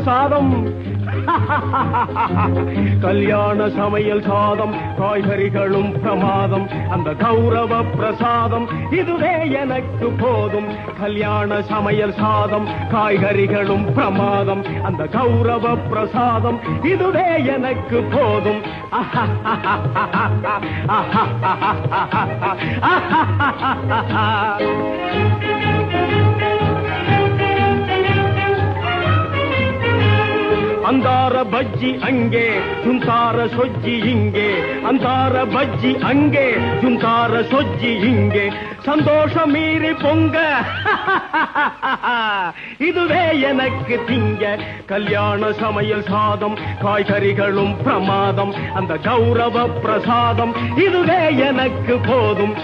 சமையல் சாதம் கல்யாண சமையல் சாதம் காய்கறிகளும் பிரமாதம் அந்த கௌரவ பிரசாதம் இதுவே எனக்கு போதும் கல்யாண சமையல் சாதம் காய்கறிகளும் பிரமாதம் அந்த கௌரவ பிரசாதம் இதுவே எனக்கு போதும் அந்தார பஜ்ஜி அங்கே சுந்தார சொஜ்ஜி இங்கே அந்தார பஜ்ஜி அங்கே சுந்தார சொஜ்ஜி இங்கே சந்தோஷம் மீறி பொங்க இதுவே எனக்கு திங்க கல்யாண சமையல் சாதம் காய்கறிகளும் பிரமாதம் அந்த கௌரவ பிரசாதம் இதுவே எனக்கு போதும்